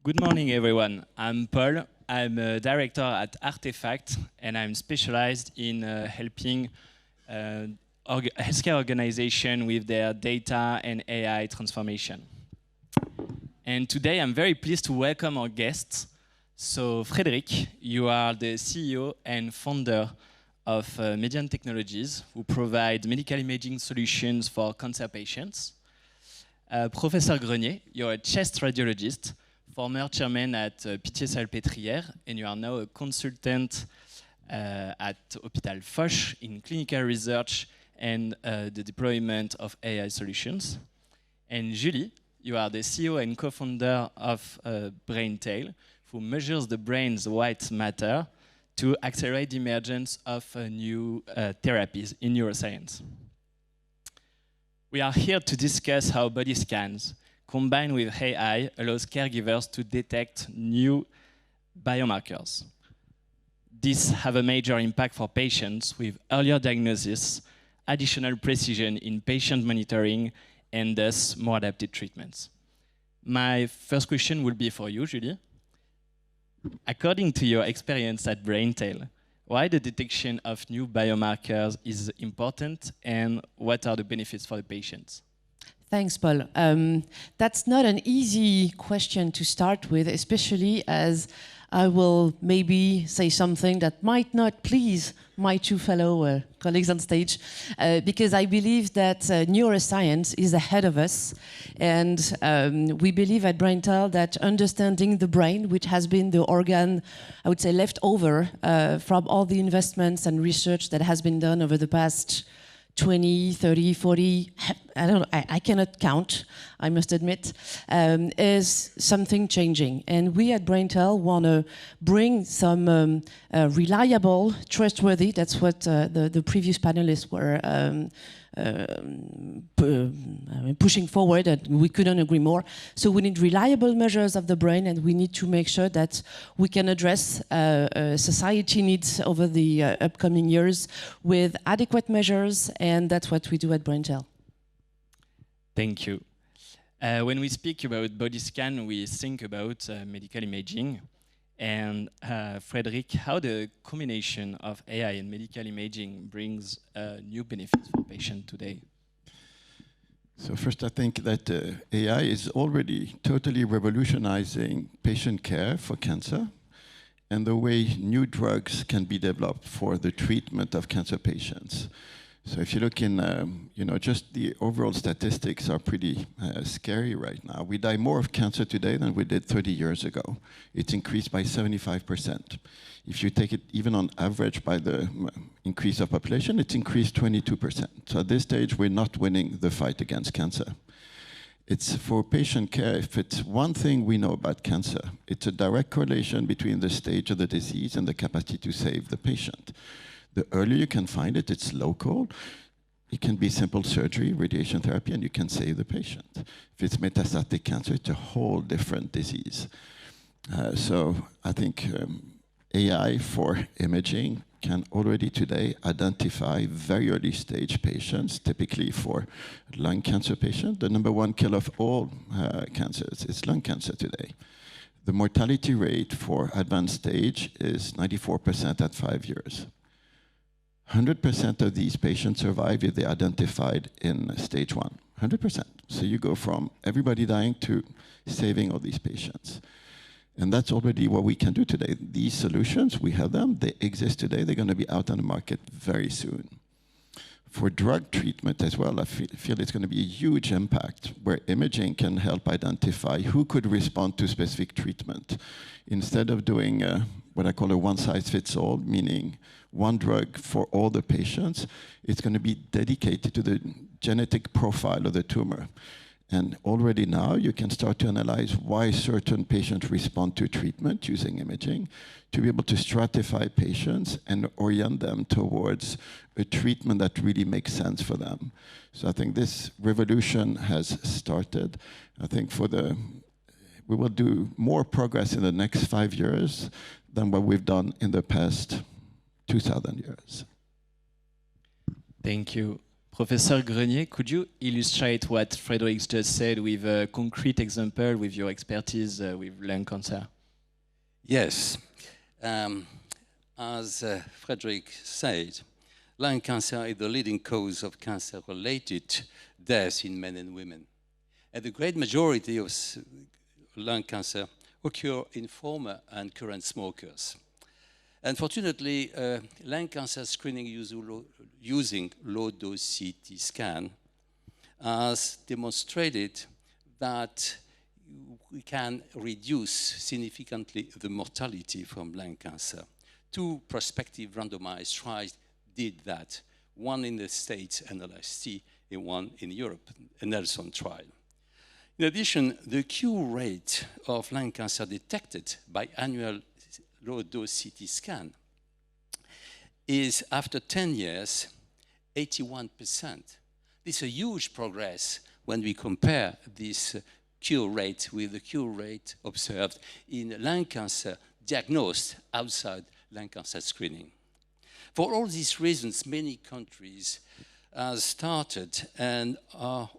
Good morning, everyone. I'm Paul. I'm a director at Artefact, and I'm specialized in helping healthcare organizations with their data and AI transformation. And today, I'm very pleased to welcome our guests. So, Frédéric, you are the CEO and founder of Median Technologies, who provide medical imaging solutions for cancer patients. Professor Grenier, you're a chest radiologist, former chairman at Pitié-Salpêtrière, and you are now a consultant at Hôpital Foch in clinical research and the deployment of AI solutions. And Julie, you are the CEO and co-founder of BrainTail, who measures the brain's white matter to accelerate the emergence of new therapies in neuroscience. We are here to discuss how body scans combined with AI allows caregivers to detect new biomarkers. These have a major impact for patients with earlier diagnosis, additional precision in patient monitoring, and thus more adapted treatments. My first question will be for you, Julie. According to your experience at BrainTail, why the detection of new biomarkers is important, and what are the benefits for the patients? Thanks, Paul. That's not an easy question to start with, especially as I will maybe say something that might not please my two fellow colleagues on stage, because I believe that neuroscience is ahead of us, and we believe at BrainTail that understanding the brain, which has been the organ, I would say, left over from all the investments and research that has been done over the past 20, 30, 40, I don't know, I cannot count, I must admit, is something changing. And we at BrainTail want to bring some reliable, trustworthy, that's what the previous panelists were pushing forward, and we couldn't agree more. So we need reliable measures of the brain, and we need to make sure that we can address society needs over the upcoming years with adequate measures, and that's what we do at BrainTail. Thank you. When we speak about body scan, we think about medical imaging. And Frédéric, how the combination of AI and medical imaging brings new benefits for patients today? So first, I think that AI is already totally revolutionizing patient care for cancer and the way new drugs can be developed for the treatment of cancer patients. So if you look in, just the overall statistics are pretty scary right now. We die more of cancer today than we did 30 years ago. It's increased by 75%. If you take it even on average by the increase of population, it's increased 22%. So at this stage, we're not winning the fight against cancer. It's for patient care, if it's one thing we know about cancer, it's a direct correlation between the stage of the disease and the capacity to save the patient. The earlier you can find it, it's local. It can be simple surgery, radiation therapy, and you can save the patient. If it's metastatic cancer, it's a whole different disease. So I think AI for imaging can already today identify very early stage patients, typically for lung cancer patients. The number one killer of all cancers is lung cancer today. The mortality rate for advanced stage is 94% at 5 years. 100% of these patients survive if they're identified in stage 1, 100%. So you go from everybody dying to saving all these patients. And that's already what we can do today. These solutions, we have them, they exist today, they're going to be out on the market very soon. For drug treatment as well, I feel it's going to be a huge impact where imaging can help identify who could respond to specific treatment. Instead of doing what I call a one-size-fits-all, meaning one drug for all the patients, it's going to be dedicated to the genetic profile of the tumor. And already now, you can start to analyze why certain patients respond to treatment using imaging to be able to stratify patients and orient them towards a treatment that really makes sense for them. So I think this revolution has started. I think we will do more progress in the next 5 years than what we've done in the past 2,000 years. Thank you. Professor Grenier, could you illustrate what Frederick just said with a concrete example with your expertise with lung cancer? Yes. As Frederick said, lung cancer is the leading cause of cancer-related deaths in men and women. And the great majority of lung cancer occur in former and current smokers. Unfortunately, lung cancer screening using low-dose CT scan has demonstrated that we can reduce significantly the mortality from lung cancer. 2 prospective randomized trials did that, one in the States and LST, and one in Europe, a Nelson trial. In addition, the cure rate of lung cancer detected by annual low-dose CT scan is, after 10 years, 81%. This is a huge progress when we compare this cure rate with the cure rate observed in lung cancer diagnosed outside lung cancer screening. For all these reasons, many countries have started and are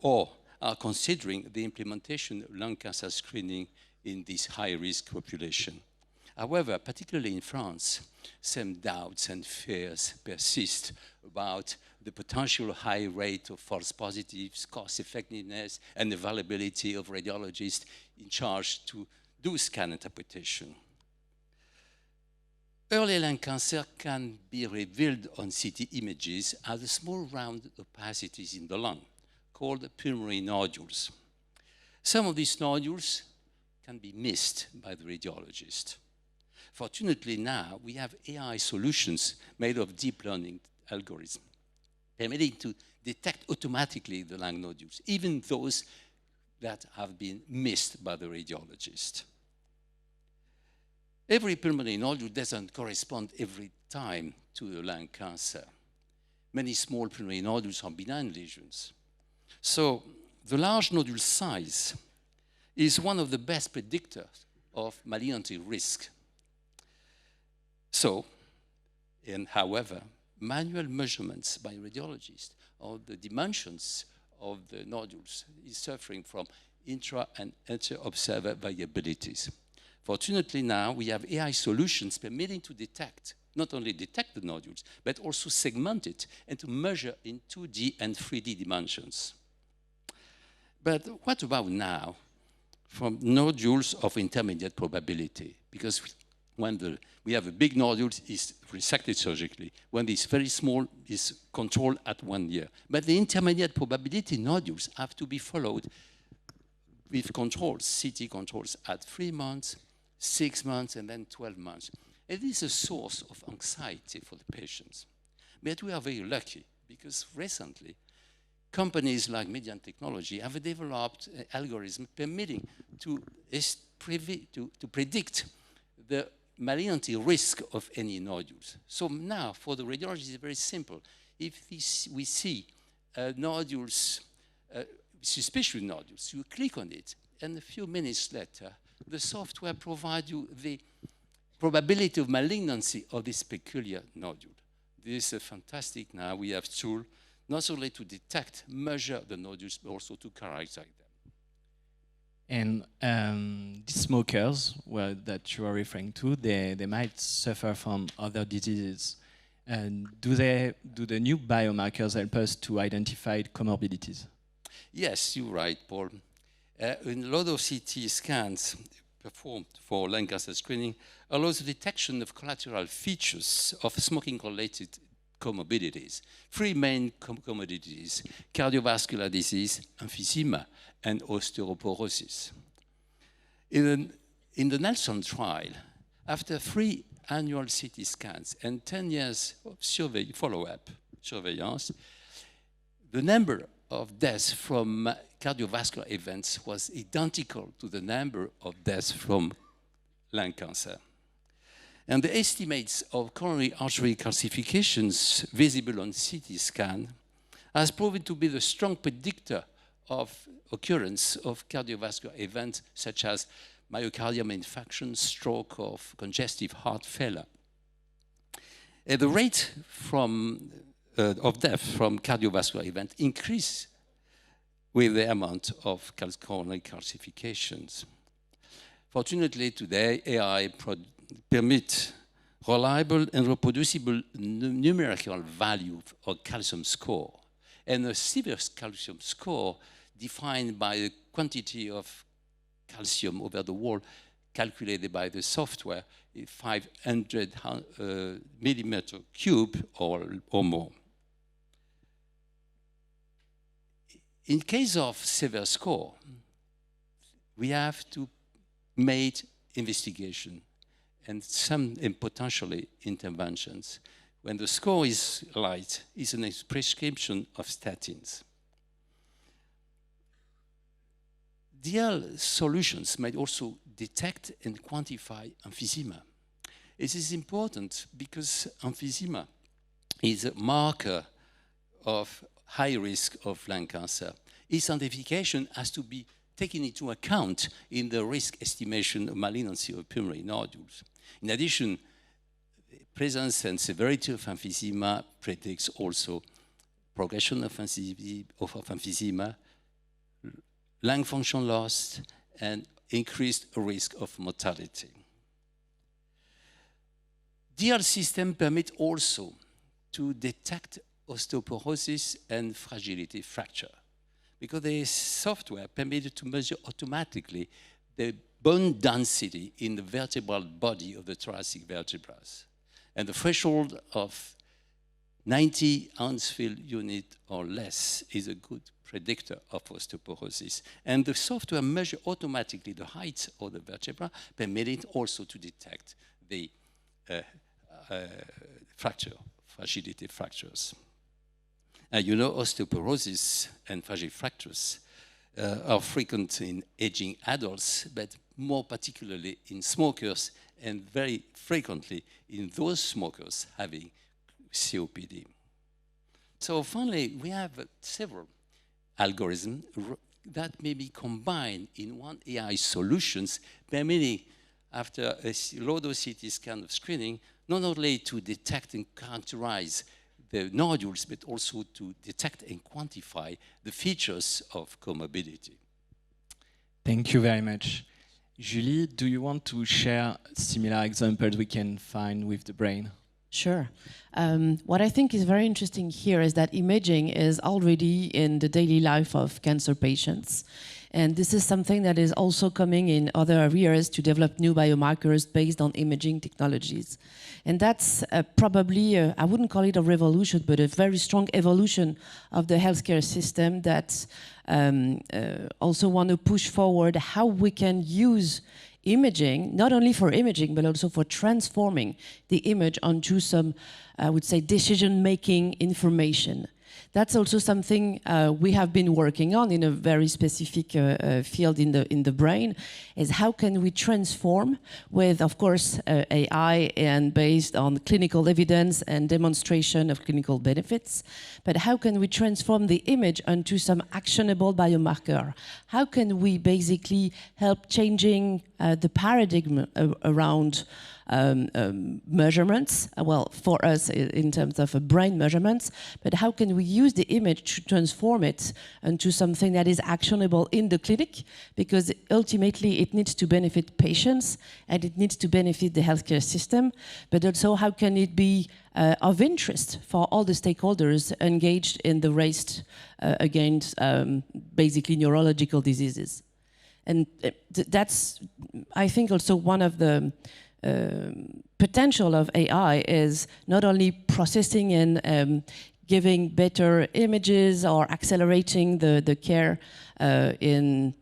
considering the implementation of lung cancer screening in this high-risk population. However, particularly in France, some doubts and fears persist about the potential high rate of false positives, cost effectiveness, and availability of radiologists in charge to do scan interpretation. Early lung cancer can be revealed on CT images as small round opacities in the lung, called pulmonary nodules. Some of these nodules can be missed by the radiologist. Fortunately now, we have AI solutions made of deep learning algorithms, permitting to detect automatically the lung nodules, even those that have been missed by the radiologist. Every pulmonary nodule doesn't correspond every time to the lung cancer. Many small pulmonary nodules are benign lesions. So the large nodule size is one of the best predictors of malignancy risk. However, manual measurements by radiologists of the dimensions of the nodules is suffering from intra and inter-observer variabilities. Fortunately now, we have AI solutions permitting to detect, not only detect the nodules, but also segment it and to measure in 2D and 3D dimensions. But what about now from nodules of intermediate probability? Because when we have a big nodule, it's resected surgically. When it's very small, it's controlled at 1 year. But the intermediate probability nodules have to be followed with controls, CT controls at 3 months, 6 months, and then 12 months. It is a source of anxiety for the patients. But we are very lucky because recently, companies like Median Technology have developed algorithms permitting to predict the malignancy risk of any nodules. So now, for the radiologist, it's very simple. If we see nodules, suspicious nodules, you click on it, and a few minutes later, the software provides you the probability of malignancy of this peculiar nodule. This is fantastic now. We have tools not only to detect, measure the nodules, but also to characterize them. And these smokers that you are referring to, they might suffer from other diseases. And do the new biomarkers help us to identify comorbidities? Yes, you're right, Paul. In a lot of CT scans performed for lung cancer screening allows the detection of collateral features of smoking-related comorbidities. 3 main comorbidities: cardiovascular disease, emphysema, and osteoporosis. In the Nelson trial, after 3 annual CT scans and 10 years of follow-up surveillance, the number of deaths from cardiovascular events was identical to the number of deaths from lung cancer. And the estimates of coronary artery calcifications visible on CT scan has proven to be the strong predictor of occurrence of cardiovascular events such as myocardial infarction, stroke, of congestive heart failure. And the rate from of death from cardiovascular event increase with the amount of coronary calcifications. Fortunately, today, AI permits reliable and reproducible numerical value of calcium score. And a severe calcium score defined by the quantity of calcium over the wall calculated by the software is 500 millimeter cube or more. In case of severe score, we have to make investigation and potentially interventions. When the score is light, it's a prescription of statins. DL solutions might also detect and quantify emphysema. This is important because emphysema is a marker of high risk of lung cancer. Its identification has to be taken into account in the risk estimation of malignancy of pulmonary nodules. In addition, presence and severity of emphysema predicts also progression of emphysema, lung function loss, and increased risk of mortality. DL system permit also to detect osteoporosis and fragility fracture, because the software permitted to measure automatically the bone density in the vertebral body of the thoracic vertebrae. And the threshold of 90 ounce-field unit or less is a good predictor of osteoporosis. And the software measures automatically the height of the vertebra, permitting also to detect the fragility fractures. You know, osteoporosis and fragile fractures are frequent in aging adults, but more particularly in smokers, and very frequently in those smokers having COPD. So finally, we have several algorithms that may be combined in one AI solutions, permitting, after a low-dose CT scan of screening, not only to detect and characterize the nodules, but also to detect and quantify the features of comorbidity. Thank you very much. Julie, do you want to share similar examples we can find with the brain? Sure. What I think is very interesting here is that imaging is already in the daily life of cancer patients. And this is something that is also coming in other areas to develop new biomarkers based on imaging technologies. And that's probably, I wouldn't call it a revolution, but a very strong evolution of the healthcare system that also want to push forward how we can use imaging, not only for imaging, but also for transforming the image onto some, I would say, decision-making information. That's also something we have been working on in a very specific field in the brain, is how can we transform with, of course, AI and based on clinical evidence and demonstration of clinical benefits, but how can we transform the image onto some actionable biomarker? How can we basically help changing the paradigm around measurements, well, for us in terms of brain measurements, but how can we use the image to transform it into something that is actionable in the clinic? Because ultimately it needs to benefit patients and it needs to benefit the healthcare system, but also how can it be of interest for all the stakeholders engaged in the race against basically neurological diseases. And that's, I think, also one of the potential of AI is not only processing and giving better images or accelerating the care in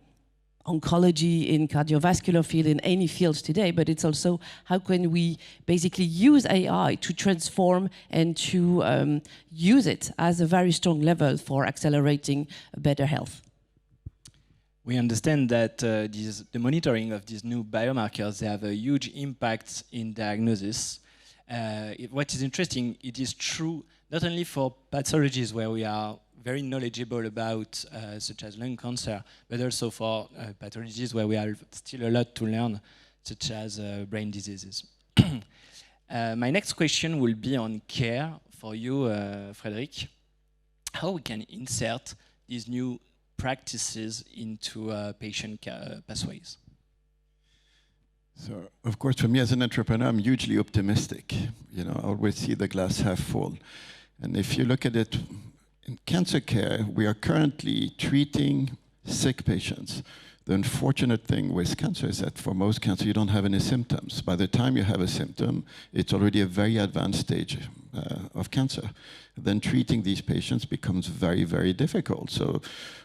oncology, in cardiovascular field, in any fields today, but it's also how can we basically use AI to transform and to use it as a very strong level for accelerating better health. We understand that the monitoring of these new biomarkers, they have a huge impact in diagnosis. What is interesting, it is true not only for pathologies where we are very knowledgeable about, such as lung cancer, but also for pathologies where we have still a lot to learn, such as brain diseases. My next question will be on care for you, Frédéric, how we can insert these new practices into patient pathways. So, of course, for me as an entrepreneur, I'm hugely optimistic. You know, I always see the glass half full. And if you look at it in cancer care, we are currently treating sick patients. The unfortunate thing with cancer is that for most cancer, you don't have any symptoms. By the time you have a symptom, it's already a very advanced stage of cancer. Then treating these patients becomes very, very difficult. So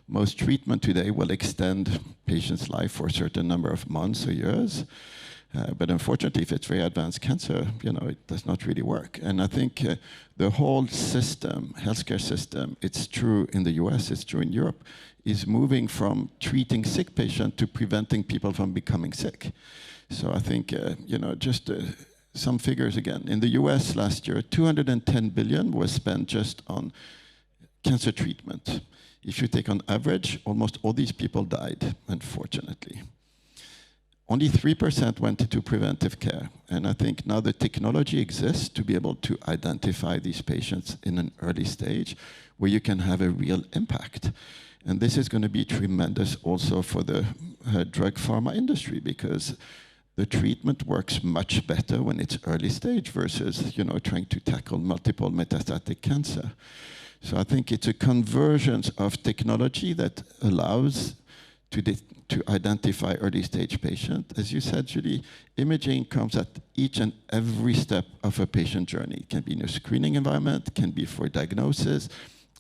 most treatment today will extend patients' life for a certain number of months or years. But unfortunately, if it's very advanced cancer, you know, it does not really work. And I think the whole system, healthcare system, it's true in the US, it's true in Europe, is moving from treating sick patients to preventing people from becoming sick. So I think, you know, just some figures again. In the US last year, 210 billion was spent just on cancer treatment. If you take on average, almost all these people died, unfortunately. Only 3% went into preventive care. And I think now the technology exists to be able to identify these patients in an early stage where you can have a real impact. And this is going to be tremendous also for the drug pharma industry, because the treatment works much better when it's early stage versus, you know, trying to tackle multiple metastatic cancer. So I think it's a convergence of technology that allows to identify early stage patients. As you said, Julie, imaging comes at each and every step of a patient journey. It can be in a screening environment, it can be for diagnosis,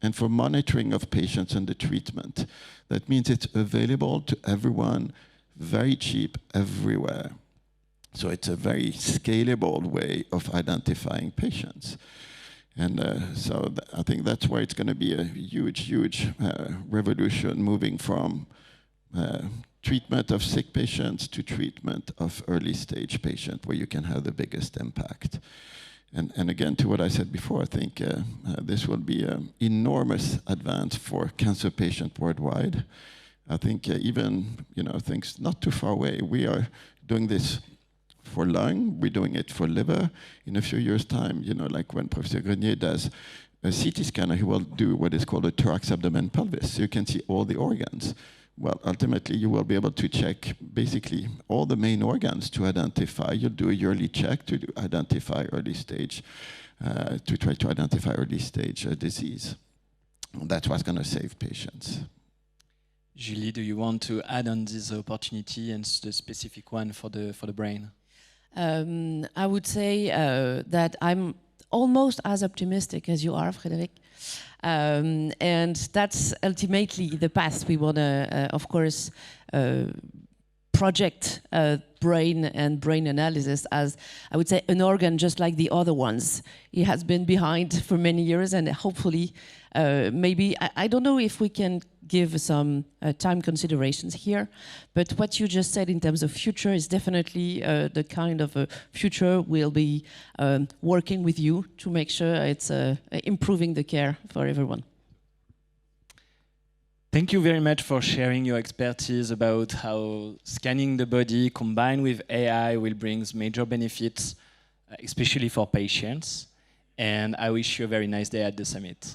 and for monitoring of patients and the treatment. That means it's available to everyone, very cheap, everywhere. So it's a very scalable way of identifying patients. And I think that's why it's going to be a huge, huge revolution, moving from treatment of sick patients to treatment of early stage patients, where you can have the biggest impact. And again, to what I said before, I think this will be an enormous advance for cancer patients worldwide. I think even, you know, things not too far away, we are doing this for lung, we're doing it for liver. In a few years' time, you know, like when Professor Grenier does a CT scanner, he will do what is called a thorax, abdomen, pelvis. So you can see all the organs. Well, ultimately, you will be able to check basically all the main organs to identify. You'll do a yearly check to identify early stage, to try to identify early stage disease. That's what's going to save patients. Julie, do you want to add on this opportunity and the specific one for the brain? I would say that I'm almost as optimistic as you are, Frédéric. And that's ultimately the path we want to, of course, project brain and brain analysis as, I would say, an organ just like the other ones. It has been behind for many years, and hopefully, maybe, I don't know if we can give some time considerations here, but what you just said in terms of future is definitely the kind of future we'll be working with you to make sure it's improving the care for everyone. Thank you very much for sharing your expertise about how scanning the body combined with AI will bring major benefits, especially for patients. And I wish you a very nice day at the summit.